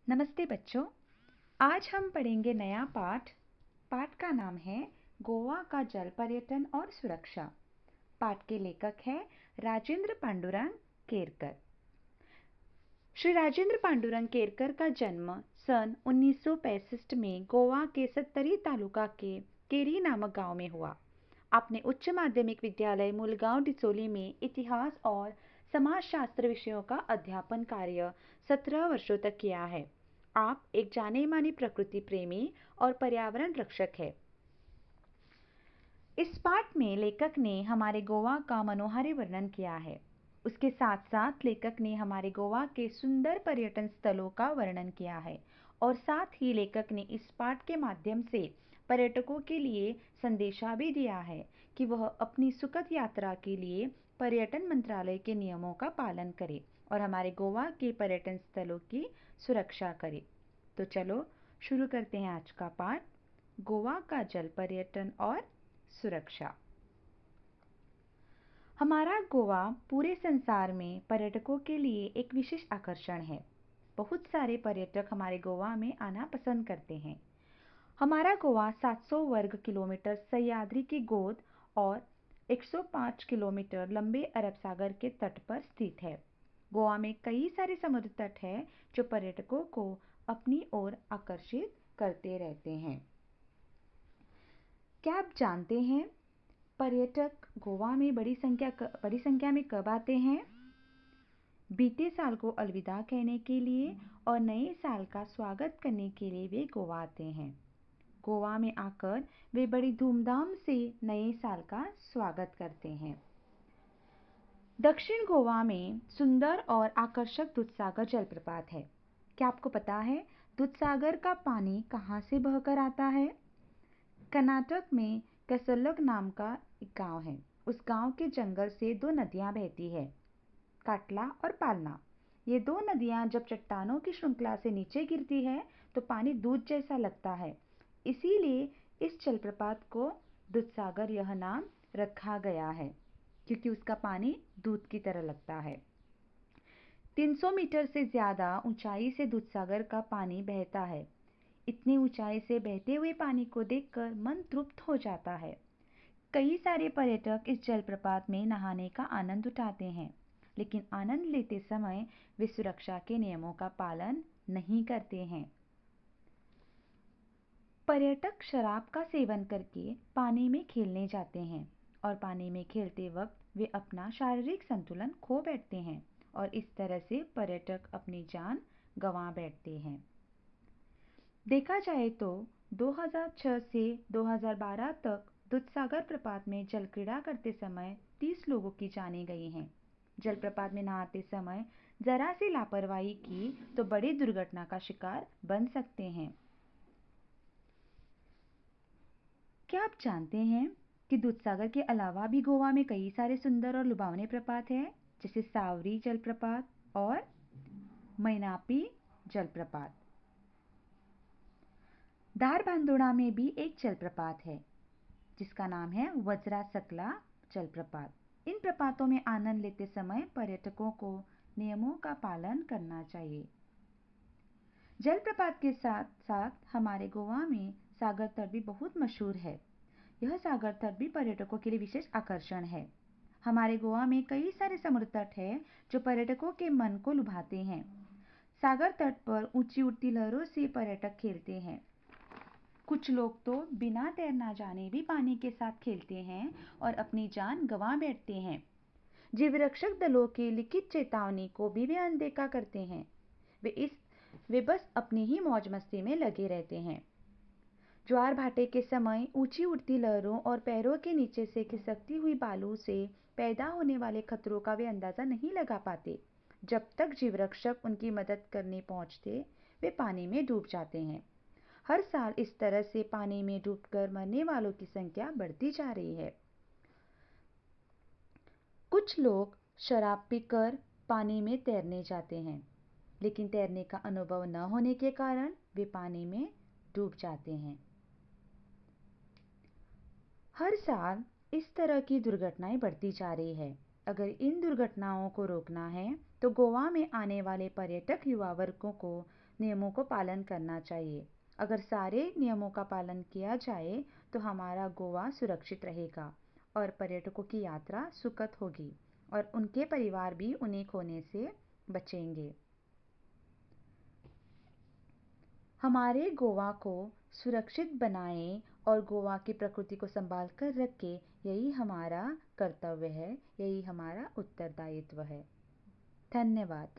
नमस्ते बच्चों। आज हम पढ़ेंगे नया पाठ। पाठ का नाम है गोवा का जल पर्यटन और सुरक्षा। पाठ के लेखक हैं राजेंद्र पांडुरंग केरकर। श्री राजेंद्र पांडुरंग केरकर का जन्म सन 1965 में गोवा के सत्तरी तालुका के केरी नामक गांव में हुआ। आपने उच्च माध्यमिक विद्यालय मूलगांव डिसोली में इतिहास और समाजशास्त्र विषयों का अध्यापन कार्य 17 वर्षों तक किया है। आप एक जाने माने प्रकृति प्रेमी और पर्यावरण रक्षक हैं। इस पाठ में लेखक ने हमारे गोवा का मनोहारी वर्णन किया है। उसके साथ साथ लेखक ने हमारे गोवा के सुंदर पर्यटन स्थलों का वर्णन किया है और साथ ही लेखक ने इस पाठ के माध्यम से पर्यटकों के लिए संदेशा भी दिया है कि वह अपनी सुखद यात्रा के लिए पर्यटन मंत्रालय के नियमों का पालन करें और हमारे गोवा के पर्यटन स्थलों की सुरक्षा करें। तो चलो शुरू करते हैं आज का पाठ, गोवा का जल पर्यटन और सुरक्षा। हमारा गोवा पूरे संसार में पर्यटकों के लिए एक विशेष आकर्षण है। बहुत सारे पर्यटक हमारे गोवा में आना पसंद करते हैं। हमारा गोवा 700 वर्ग किलोमीटर सह्याद्री की गोद और 105 किलोमीटर लंबे अरब सागर के तट पर स्थित है। गोवा में कई सारे समुद्र तट हैं जो पर्यटकों को अपनी ओर आकर्षित करते रहते हैं। क्या आप जानते हैं पर्यटक गोवा में बड़ी संख्या में कब आते हैं? बीते साल को अलविदा कहने के लिए और नए साल का स्वागत करने के लिए वे गोवा आते हैं। गोवा में आकर वे बड़ी धूमधाम से नए साल का स्वागत करते हैं। दक्षिण गोवा में सुंदर और आकर्षक दूधसागर जलप्रपात है। क्या आपको पता है दूधसागर का पानी कहाँ से बहकर आता है? कर्नाटक में कैसलग नाम का एक गांव है। उस गांव के जंगल से दो नदियां बहती है, काटला और पालना। ये दो नदियां जब चट्टानों की श्रृंखला से नीचे गिरती है तो पानी दूध जैसा लगता है। इसीलिए इस जलप्रपात को दूधसागर यह नाम रखा गया है, क्योंकि उसका पानी दूध की तरह लगता है। 300 मीटर से ज्यादा ऊंचाई से दूधसागर का पानी बहता है। इतनी ऊंचाई से बहते हुए पानी को देखकर मन तृप्त हो जाता है। कई सारे पर्यटक इस जलप्रपात में नहाने का आनंद उठाते हैं, लेकिन आनंद लेते समय वे सुरक्षा के नियमों का पालन नहीं करते हैं। पर्यटक शराब का सेवन करके पानी में खेलने जाते हैं और पानी में खेलते वक्त वे अपना शारीरिक संतुलन खो बैठते हैं और इस तरह से पर्यटक अपनी जान गंवा बैठते हैं। देखा जाए तो 2006 से 2012 तक दूधसागर प्रपात में जल क्रीड़ा करते समय 30 लोगों की जानें गई हैं। जलप्रपात में नहाते समय जरा सी लापरवाही की तो बड़ी दुर्घटना का शिकार बन सकते हैं। क्या आप जानते हैं कि दूधसागर के अलावा भी गोवा में कई सारे सुंदर और लुभावने प्रपात हैं, जैसे सावरी जलप्रपात और मैनापी जलप्रपात। धारबांदोड़ा में भी एक जलप्रपात है जिसका नाम है वज्रा सकला जलप्रपात। इन प्रपातों में आनंद लेते समय पर्यटकों को नियमों का पालन करना चाहिए। जलप्रपात के साथ साथ हमारे गोवा में सागर तट भी बहुत मशहूर है। यह सागर तट भी पर्यटकों के लिए विशेष आकर्षण है। हमारे गोवा में कई सारे समुद्र तट हैं जो पर्यटकों के मन को लुभाते हैं। सागर तट पर ऊंची उठती लहरों से पर्यटक खेलते हैं। कुछ लोग तो बिना तैरना जाने भी पानी के साथ खेलते हैं और अपनी जान गंवा बैठते हैं। जीव रक्षक दलों की लिखित चेतावनी को भी वे अनदेखा करते हैं। वे बस अपनी ही मौज मस्ती में लगे रहते हैं। ज्वार भाटे के समय ऊंची उठती लहरों और पैरों के नीचे से खिसकती हुई बालू से पैदा होने वाले खतरों का वे अंदाजा नहीं लगा पाते। जब तक जीव रक्षक उनकी मदद करने पहुंचते वे पानी में डूब जाते हैं। हर साल इस तरह से पानी में डूबकर मरने वालों की संख्या बढ़ती जा रही है। कुछ लोग शराब पीकर पानी में तैरने जाते हैं, लेकिन तैरने का अनुभव न होने के कारण वे पानी में डूब जाते हैं। हर साल इस तरह की दुर्घटनाएं बढ़ती जा रही है। अगर इन दुर्घटनाओं को रोकना है तो गोवा में आने वाले पर्यटक युवा वर्गों को नियमों को पालन करना चाहिए। अगर सारे नियमों का पालन किया जाए तो हमारा गोवा सुरक्षित रहेगा और पर्यटकों की यात्रा सुखद होगी और उनके परिवार भी उन्हें खोने से बचेंगे। हमारे गोवा को सुरक्षित बनाएं और गोवा की प्रकृति को संभाल कर रखें, यही हमारा कर्तव्य है, यही हमारा उत्तरदायित्व है। धन्यवाद।